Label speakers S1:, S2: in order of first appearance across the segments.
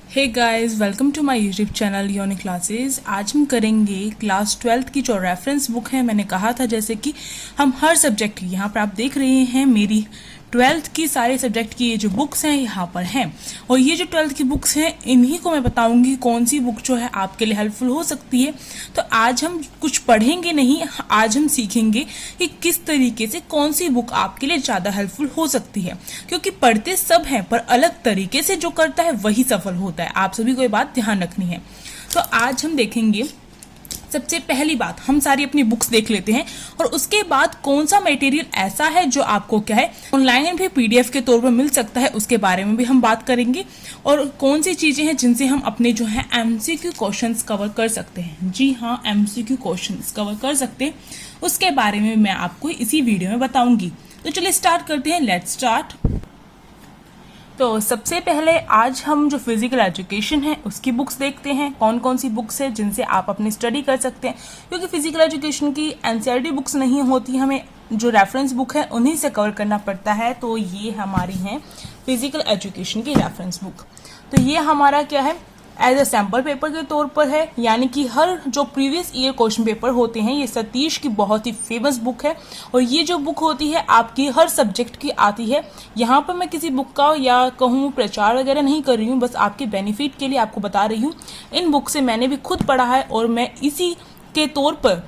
S1: Hey guys, welcome to my YouTube channel योनी classes. आज हम करेंगे क्लास 12th की जो रेफरेंस बुक है। मैंने कहा था जैसे कि हम हर सब्जेक्ट की, यहाँ पर आप देख रहे हैं मेरी 12th की सारे सब्जेक्ट की ये जो बुक्स हैं यहाँ पर हैं, और ये जो 12th की बुक्स हैं इन्हीं को मैं बताऊंगी कौन सी बुक जो है आपके लिए हेल्पफुल हो सकती है। तो आज हम कुछ पढ़ेंगे नहीं, आज हम सीखेंगे कि किस तरीके से कौन सी बुक आपके लिए ज़्यादा हेल्पफुल हो सकती है, क्योंकि पढ़ते सब हैं पर अलग तरीके से जो करता है वही सफल होता है। आप सभी को ये बात ध्यान रखनी है। तो आज हम देखेंगे, सबसे पहली बात हम सारी अपनी बुक्स देख लेते हैं, और उसके बाद कौन सा मटेरियल ऐसा है जो आपको क्या है ऑनलाइन भी पीडीएफ के तौर पर मिल सकता है, उसके बारे में भी हम बात करेंगे। और कौन सी चीजें हैं जिनसे हम अपने जो है एमसीक्यू क्वेश्चंस कवर कर सकते हैं। जी हाँ, एमसीक्यू क्वेश्चंस कवर कर सकते हैं, उसके बारे में मैं आपको इसी वीडियो में बताऊंगी। तो चलिए स्टार्ट करते हैं, लेट्स स्टार्ट। तो सबसे पहले आज हम जो फिजिकल एजुकेशन है उसकी बुक्स देखते हैं, कौन कौन सी बुक्स है जिनसे आप अपनी स्टडी कर सकते हैं, क्योंकि फिजिकल एजुकेशन की एनसीईआरटी बुक्स नहीं होती, हमें जो रेफरेंस बुक है उन्हीं से कवर करना पड़ता है। तो ये हमारी है फिजिकल एजुकेशन की रेफरेंस बुक। तो ये हमारा क्या है, एज अ सैम्पल पेपर के तौर पर है, यानी कि हर जो प्रीवियस ईयर क्वेश्चन पेपर होते हैं, ये सतीश की बहुत ही फेमस बुक है, और ये जो बुक होती है आपकी हर सब्जेक्ट की आती है। यहाँ पर मैं किसी बुक का या कहूँ प्रचार वगैरह नहीं कर रही हूँ, बस आपके बेनिफिट के लिए आपको बता रही हूँ। इन बुक से मैंने भी खुद पढ़ा है, और मैं इसी के तौर पर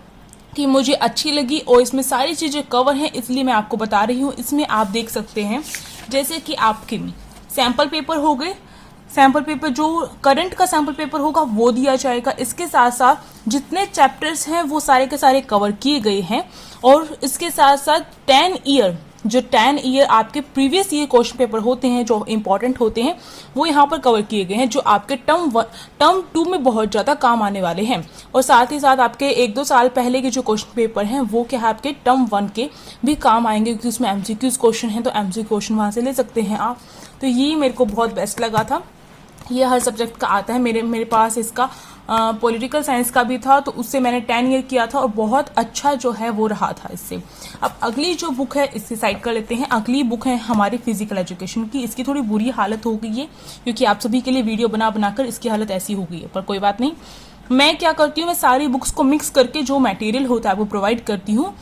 S1: कि मुझे अच्छी लगी और इसमें सारी चीज़ें कवर हैं, इसलिए मैं आपको बता रही हूँ। इसमें आप देख सकते हैं जैसे कि आपके सैम्पल पेपर हो गए, सैम्पल पेपर जो करंट का सैम्पल पेपर होगा वो दिया जाएगा। इसके साथ साथ जितने चैप्टर्स हैं वो सारे के सारे कवर किए गए हैं, और इसके साथ साथ 10 ईयर आपके प्रीवियस ईयर क्वेश्चन पेपर होते हैं जो इंपॉर्टेंट होते हैं, वो यहाँ पर कवर किए गए हैं, जो आपके टर्म 2 में बहुत ज़्यादा काम आने वाले हैं। और साथ ही साथ आपके 1-2 साल पहले के जो क्वेश्चन पेपर हैं वो क्या है आपके टर्म 1 के भी काम आएंगे, क्योंकि उसमें एमसीक्यूज क्वेश्चन हैं, तो एमसीक्यू क्वेश्चन वहाँ से ले सकते हैं आप। तो ये मेरे को बहुत बेस्ट लगा था। ये हर सब्जेक्ट का आता है, मेरे पास इसका पॉलिटिकल साइंस का भी था, तो उससे मैंने 10 ईयर किया था और बहुत अच्छा जो है वो रहा था इससे। अब अगली जो बुक है इससे साइड कर लेते हैं। अगली बुक है हमारी फिजिकल एजुकेशन की। इसकी थोड़ी बुरी हालत हो गई है, क्योंकि आप सभी के लिए वीडियो बना बनाकर इसकी हालत ऐसी हो गई है, पर कोई बात नहीं। मैं क्या करती हूँ, मैं सारी बुक्स को मिक्स करके जो मटेरियल होता है वो प्रोवाइड करती हूँ।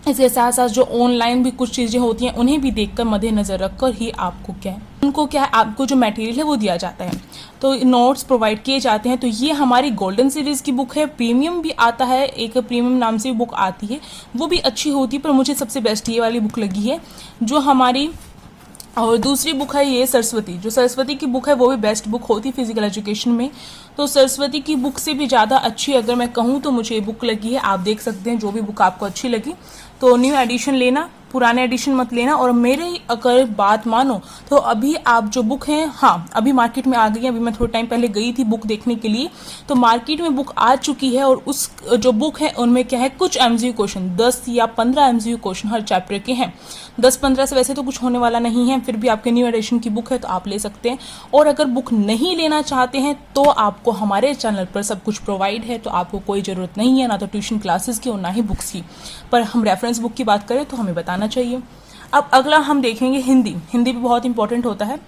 S1: इसके साथ साथ जो ऑनलाइन भी कुछ चीज़ें होती हैं उन्हें भी देखकर मद्देनजर रखकर ही आपको क्या है आपको जो मटेरियल है वो दिया जाता है, तो नोट्स प्रोवाइड किए जाते हैं। तो ये हमारी गोल्डन सीरीज की बुक है। प्रीमियम भी आता है, एक प्रीमियम नाम से बुक आती है, वो भी अच्छी होती है, पर मुझे सबसे बेस्ट ये वाली बुक लगी है जो हमारी। और दूसरी बुक है ये सरस्वती, जो सरस्वती की बुक है वो भी बेस्ट बुक होती है फिजिकल एजुकेशन में। तो सरस्वती की बुक से भी ज़्यादा अच्छी अगर मैं कहूँ तो मुझे ये बुक लगी है। आप देख सकते हैं जो भी बुक आपको अच्छी लगी तो न्यू एडिशन लेना, पुराने एडिशन मत लेना। और मेरी अगर बात मानो तो अभी आप जो बुक हैं, हाँ अभी मार्केट में आ गई है। अभी मैं थोड़े टाइम पहले गई थी बुक देखने के लिए, तो मार्केट में बुक आ चुकी है, और उस जो बुक है उनमें क्या है कुछ एमसीक्यू क्वेश्चन 10 या 15 एमसीक्यू क्वेश्चन हर चैप्टर के हैं। 10-15 से वैसे तो कुछ होने वाला नहीं है, फिर भी आपके न्यू एडिशन की बुक है तो आप ले सकते हैं। और अगर बुक नहीं लेना चाहते हैं तो आपको हमारे चैनल पर सब कुछ प्रोवाइड है, तो आपको कोई ज़रूरत नहीं है ना तो ट्यूशन क्लासेस की और ना ही बुक्स की। पर हम रेफरेंस बुक की बात करें तो हमें बताना चाहिए। अब अगला हम देखेंगे हिंदी। हिंदी भी बहुत इंपॉर्टेंट होता है,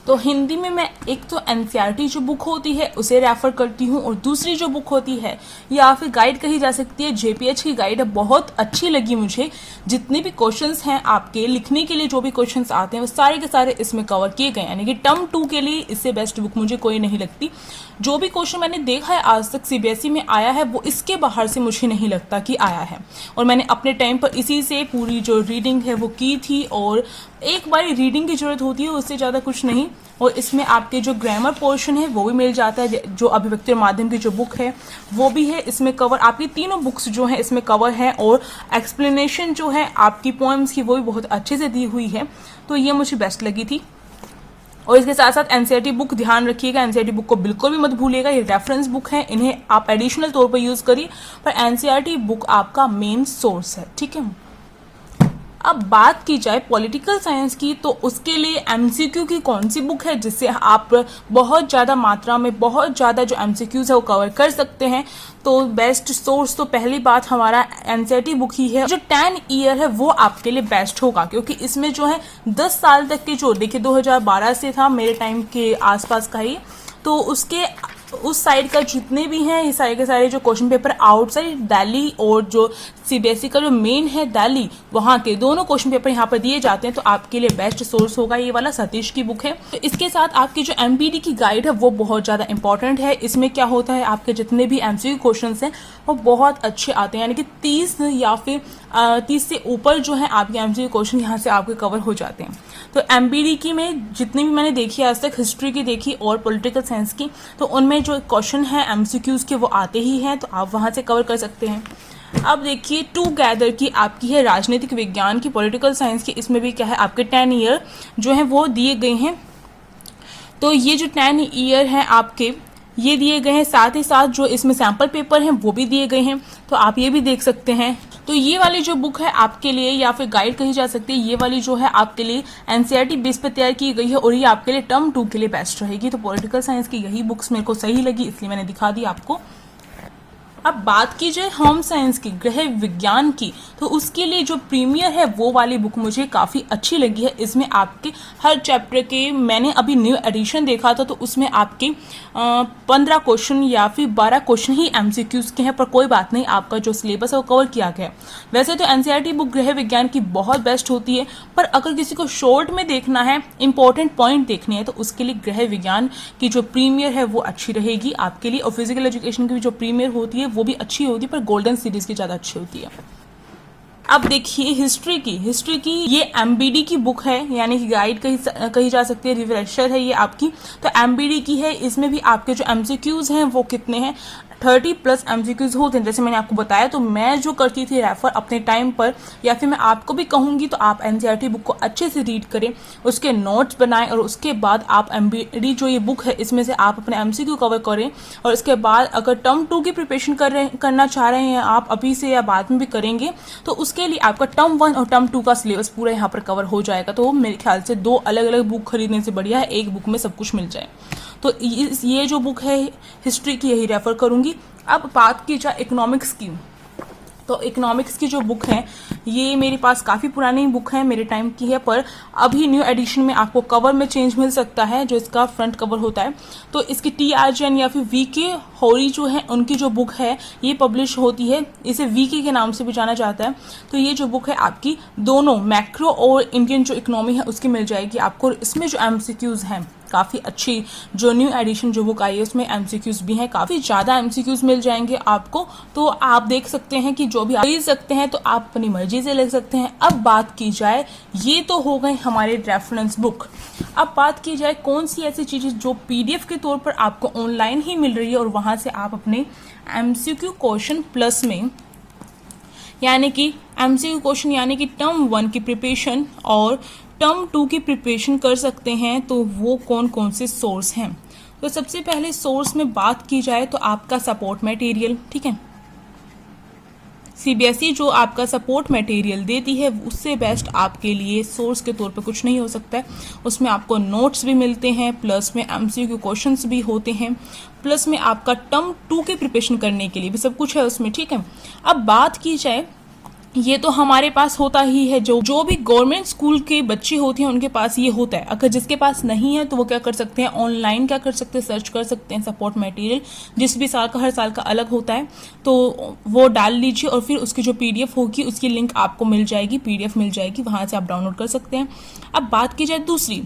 S1: तो हिंदी में मैं एक तो एनसीईआरटी जो बुक होती है उसे रेफर करती हूँ, और दूसरी जो बुक होती है या फिर गाइड कही जा सकती है, जेपीएच की गाइड है, बहुत अच्छी लगी मुझे। जितने भी क्वेश्चंस हैं आपके लिखने के लिए, जो भी क्वेश्चंस आते हैं वो सारे के सारे इसमें कवर किए गए, यानी कि टर्म 2 के लिए इससे बेस्ट बुक मुझे कोई नहीं लगती। जो भी क्वेश्चन मैंने देखा है आज तक सीबीएसई में आया है वो इसके बाहर से मुझे नहीं लगता कि आया है, और मैंने अपने टाइम पर इसी से पूरी जो रीडिंग है वो की थी, और एक बार रीडिंग की जरूरत होती है, उससे ज़्यादा कुछ नहीं। और इसमें आपके जो ग्रामर पोर्शन है वो भी मिल जाता है, जो अभिव्यक्ति और माध्यम की जो बुक है वो भी है इसमें कवर। आपकी तीनों बुक्स जो हैं इसमें कवर हैं, और एक्सप्लेनेशन जो है आपकी पोएम्स की वो भी बहुत अच्छे से दी हुई है, तो ये मुझे बेस्ट लगी थी। और इसके साथ साथ एनसीईआरटी बुक ध्यान रखिएगा, एनसीईआरटी बुक को बिल्कुल भी मत भूलिएगा। ये रेफरेंस बुक है, इन्हें आप एडिशनल तौर पर यूज़ करिए, पर एनसीईआरटी बुक आपका मेन सोर्स है, ठीक है। अब बात की जाए पॉलिटिकल साइंस की, तो उसके लिए एमसीक्यू की कौन सी बुक है जिससे आप बहुत ज़्यादा मात्रा में बहुत ज़्यादा जो एमसीक्यूज है वो कवर कर सकते हैं। तो बेस्ट सोर्स तो पहली बात हमारा एनसीईआरटी बुक ही है। जो 10 ईयर है वो आपके लिए बेस्ट होगा, क्योंकि इसमें जो है 10 साल तक के जो देखिए 2012 से था, मेरे टाइम के आसपास का ही, तो उसके उस साइड का जितने भी हैं ये सारे के सारे जो क्वेश्चन पेपर आउटसाइड दिल्ली और जो सीबीएसई का जो मेन है दिल्ली, वहाँ के दोनों क्वेश्चन पेपर यहाँ पर दिए जाते हैं। तो आपके लिए बेस्ट सोर्स होगा ये वाला सतीश की बुक है। तो इसके साथ आपकी जो एमपीडी की गाइड है वो बहुत ज़्यादा इंपॉर्टेंट है। इसमें क्या होता है, आपके जितने भी एमसीक्यू क्वेश्चन हैं वो बहुत अच्छे आते हैं, यानी कि 30 या फिर 30 से ऊपर जो है आपके एमसीक्यू क्वेश्चन यहाँ से आपके कवर हो जाते हैं। तो एमपीडी की में जितनी भी मैंने देखी आज तक, हिस्ट्री की देखी और पॉलिटिकल साइंस की, तो उनमें जो क्वेश्चन है एमसीक्यूज के वो आते ही हैं, तो आप वहाँ से कवर कर सकते हैं। अब देखिए टूगेदर की आपकी है राजनीतिक विज्ञान की, पॉलिटिकल साइंस की, इसमें भी क्या है आपके 10 ईयर जो है वो दिए गए हैं। तो ये जो 10 ईयर हैं आपके ये दिए गए हैं, साथ ही साथ जो इसमें सैम्पल पेपर हैं वो भी दिए गए हैं, तो आप ये भी देख सकते हैं। तो ये वाली जो बुक है आपके लिए, या फिर गाइड कही जा सकती है, ये वाली जो है आपके लिए एनसीईआरटी बेस पर तैयार की गई है और ये आपके लिए टर्म 2 के लिए बेस्ट रहेगी। तो पॉलिटिकल साइंस की यही बुक्स मेरे को सही लगी, इसलिए मैंने दिखा दी आपको। अब बात की जाए होम साइंस की, गृह विज्ञान की, तो उसके लिए जो प्रीमियर है वो वाली बुक मुझे काफ़ी अच्छी लगी है। इसमें आपके हर चैप्टर के, मैंने अभी न्यू एडिशन देखा था, तो उसमें आपके 15 क्वेश्चन या फिर 12 क्वेश्चन ही एमसीक्यूज के हैं, पर कोई बात नहीं, आपका जो सिलेबस है वो कवर किया गया है। वैसे तो एनसीईआरटी बुक गृह विज्ञान की बहुत बेस्ट होती है, पर अगर किसी को शॉर्ट में देखना है, इंपॉर्टेंट पॉइंट देखने हैं, तो उसके लिए गृह विज्ञान की जो प्रीमियर है वो अच्छी रहेगी आपके लिए। और फिजिकल एजुकेशन की जो प्रीमियर होती है वो भी अच्छी होती है, पर गोल्डन सीरीज की ज़्यादा अच्छी होती है। अब देखिए हिस्ट्री की ये एमबीडी की बुक है, यानी कि गाइड कही जा सकती है, रिफ्रेशर है ये आपकी। तो एमबीडी की है, इसमें भी आपके जो एमसीक्यूज हैं वो कितने हैं, 30+ एमसीक्यूज होते हैं, जैसे मैंने आपको बताया। तो मैं जो करती थी रेफर अपने टाइम पर, या फिर मैं आपको भी कहूँगी, तो आप एनसीईआरटी बुक को अच्छे से रीड करें, उसके नोट्स बनाएं, और उसके बाद आप एमबीडी जो ये बुक है इसमें से आप अपने एमसीक्यू कवर करें। और इसके बाद अगर टर्म 2 की प्रिपरेशन करना चाह रहे हैं आप अभी से या बाद में भी करेंगे, तो उसके लिए आपका टर्म 1 और टर्म 2 का सिलेबस पूरा यहाँ पर कवर हो जाएगा। तो मेरे ख्याल से 2 अलग अलग बुक खरीदने से बढ़िया है एक बुक में सब कुछ मिल जाए। तो ये जो बुक है हिस्ट्री की यही रेफर करूँगी। अब बात की जाए इकोनॉमिक्स की, तो इकोनॉमिक्स की जो बुक है ये मेरे पास काफ़ी पुरानी बुक है, मेरे टाइम की है, पर अभी न्यू एडिशन में आपको कवर में चेंज मिल सकता है, जो इसका फ्रंट कवर होता है। तो इसकी TRJN या फिर VK हॉरी जो है उनकी जो बुक है ये पब्लिश होती है, इसे VK के नाम से भी जाना जाता है। तो ये जो बुक है आपकी दोनों मैक्रो और इंडियन जो इकोनॉमी है उसकी मिल जाएगी आपको। इसमें जो MCQs हैं काफ़ी अच्छी, जो न्यू एडिशन जो बुक आई है उसमें MCQs भी हैं, काफ़ी ज़्यादा MCQs मिल जाएंगे आपको। तो आप देख सकते हैं कि जो भी खरीद सकते हैं तो आप अपनी मर्जी से ले सकते हैं। अब बात की जाए, ये तो हो गए हमारे रेफरेंस बुक। अब बात की जाए कौन सी ऐसी चीज़ें जो PDF के तौर पर आपको ऑनलाइन ही मिल रही है और वहाँ से आप अपने MCQ क्वेश्चन प्लस में, यानी कि MCQ क्वेश्चन यानी कि टर्म 1 की प्रिपरेशन और टर्म 2 की प्रिपरेशन कर सकते हैं। तो वो कौन कौन से सोर्स हैं, तो सबसे पहले सोर्स में बात की जाए तो आपका सपोर्ट मटेरियल, ठीक है, CBSE जो आपका सपोर्ट मटेरियल देती है उससे बेस्ट आपके लिए सोर्स के तौर पे कुछ नहीं हो सकता है। उसमें आपको नोट्स भी मिलते हैं, प्लस में MCQ क्वेश्चंस भी होते हैं, प्लस में आपका टर्म 2 के प्रिपरेशन करने के लिए भी सब कुछ है उसमें, ठीक है। अब बात की जाए, ये तो हमारे पास होता ही है, जो भी गवर्नमेंट स्कूल के बच्चे होते हैं उनके पास ये होता है। अगर जिसके पास नहीं है तो वो क्या कर सकते हैं, ऑनलाइन क्या कर सकते हैं, सर्च कर सकते हैं सपोर्ट मटेरियल, जिस भी साल का हर साल का अलग होता है, तो वो डाल लीजिए और फिर उसकी जो PDF होगी उसकी लिंक आपको मिल जाएगी, PDF मिल जाएगी, वहाँ से आप डाउनलोड कर सकते हैं। अब बात की जाए दूसरी,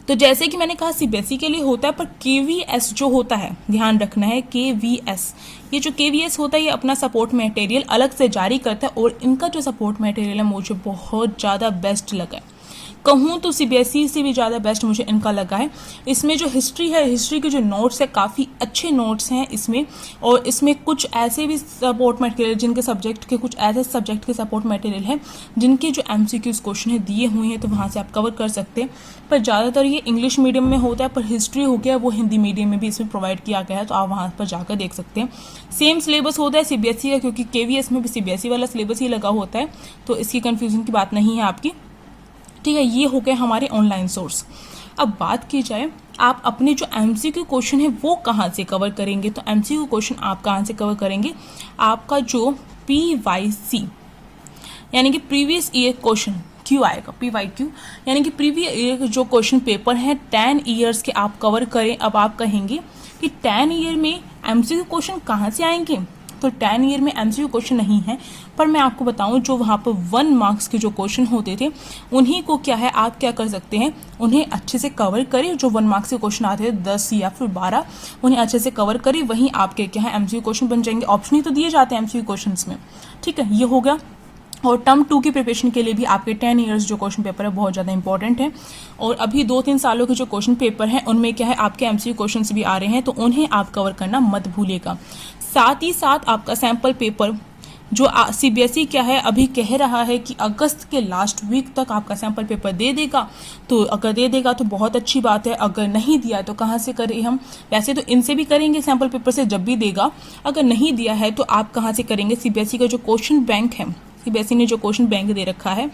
S1: तो जैसे कि मैंने कहा CBSE के लिए होता है, पर KVS जो होता है ध्यान रखना है, KVS, ये जो KVS होता है ये अपना सपोर्ट मटेरियल अलग से जारी करता है और इनका जो सपोर्ट मटेरियल है मुझे बहुत ज़्यादा बेस्ट लगा है। कहूँ तो सीबीएसई से भी ज़्यादा बेस्ट मुझे इनका लगा है। इसमें जो हिस्ट्री है, हिस्ट्री के जो नोट्स है काफ़ी अच्छे नोट्स हैं इसमें, और इसमें कुछ ऐसे भी सपोर्ट मटेरियल जिनके सब्जेक्ट के कुछ ऐसे सब्जेक्ट के सपोर्ट मटेरियल है जिनके जो एमसीक्यूज क्वेश्चन है दिए हुए हैं, तो वहाँ से आप कवर कर सकते हैं। पर ज़्यादातर ये इंग्लिश मीडियम में होता है, पर हिस्ट्री हो गया वो हिंदी मीडियम में भी इसमें प्रोवाइड किया गया है, तो आप वहाँ पर जाकर देख सकते हैं। सेम सिलेबस होता है सीबीएसई का, क्योंकि केवीएस में भी सीबीएसई वाला सिलेबस ही लगा होता है, तो इसकी कन्फ्यूजन की बात नहीं है आपकी। ठीक है, ये हो गए हमारे ऑनलाइन सोर्स। अब बात की जाए आप अपने जो एमसीक्यू क्वेश्चन है वो कहाँ से कवर करेंगे, तो एमसीक्यू क्वेश्चन आप कहाँ से कवर करेंगे, आपका जो पीवाईसी यानी कि प्रीवियस ईयर क्वेश्चन क्यों आएगा, पीवाईक्यू यानी कि प्रीवियस ईयर जो क्वेश्चन पेपर है 10 ईयर्स के आप कवर करें। अब आप कहेंगे कि 10 ईयर में एमसीक्यू क्वेश्चन कहाँ से आएंगे, तो 10 ईयर में एमसीक्यू क्वेश्चन नहीं है, पर मैं आपको बताऊं जो वहाँ पर 1 मार्क्स के जो क्वेश्चन होते थे उन्हीं को क्या है आप क्या कर सकते हैं, उन्हें अच्छे से कवर करें। जो 1 मार्क्स के क्वेश्चन आते थे 10 या फिर 12, उन्हें अच्छे से कवर करें, वहीं आपके क्या है एमसीक्यू क्वेश्चन बन जाएंगे। ऑप्शन ही तो दिए जाते हैं एमसीक्यू क्वेश्चन में। ठीक है, ये हो गया। और टर्म 2 की प्रिपरेशन के लिए भी आपके 10 ईयर्स जो क्वेश्चन पेपर है बहुत ज़्यादा इंपॉर्टेंट है। और अभी 2-3 सालों के जो क्वेश्चन पेपर हैं उनमें क्या है आपके एमसीक्यू क्वेश्चंस भी आ रहे हैं, तो उन्हें आप कवर करना मत भूलिएगा। साथ ही साथ आपका सैम्पल पेपर जो सीबीएसई क्या है अभी कह रहा है कि अगस्त के लास्ट वीक तक आपका सैम्पल पेपर दे देगा, तो अगर दे देगा तो बहुत अच्छी बात है। अगर नहीं दिया तो कहाँ से करें हम, वैसे तो इनसे भी करेंगे सैम्पल पेपर से जब भी देगा। अगर नहीं दिया है तो आप कहाँ से करेंगे, सीबीएसई का जो क्वेश्चन बैंक है, सीबीएसई ने जो क्वेश्चन बैंक दे रखा है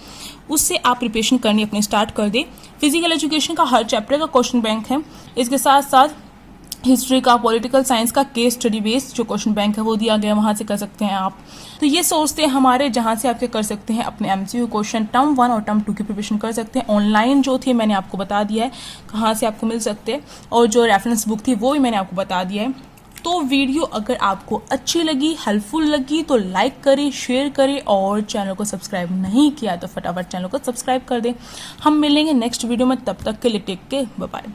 S1: उससे आप प्रिपरेशन करनी अपनी स्टार्ट कर दे। फिजिकल एजुकेशन का हर चैप्टर का क्वेश्चन बैंक है, इसके साथ साथ हिस्ट्री का, पॉलिटिकल साइंस का केस स्टडी बेस्ड जो क्वेश्चन बैंक है वो दिया गया, वहाँ से कर सकते हैं आप। तो ये सोचते हैं हमारे जहाँ से आप क्या कर सकते हैं अपने एमसीक्यू क्वेश्चन टर्म 1 और टर्म 2 की प्रिपरेशन कर सकते हैं। ऑनलाइन जो थी मैंने आपको बता दिया है कहाँ से आपको मिल सकते हैं, और जो रेफरेंस बुक थी वो भी मैंने आपको बता दिया है। तो वीडियो अगर आपको अच्छी लगी, हेल्पफुल लगी तो लाइक करें, शेयर करें, और चैनल को सब्सक्राइब नहीं किया तो फटाफट चैनल को सब्सक्राइब कर दें। हम मिलेंगे नेक्स्ट वीडियो में, तब तक के लिए टेक केयर, बाय बाय।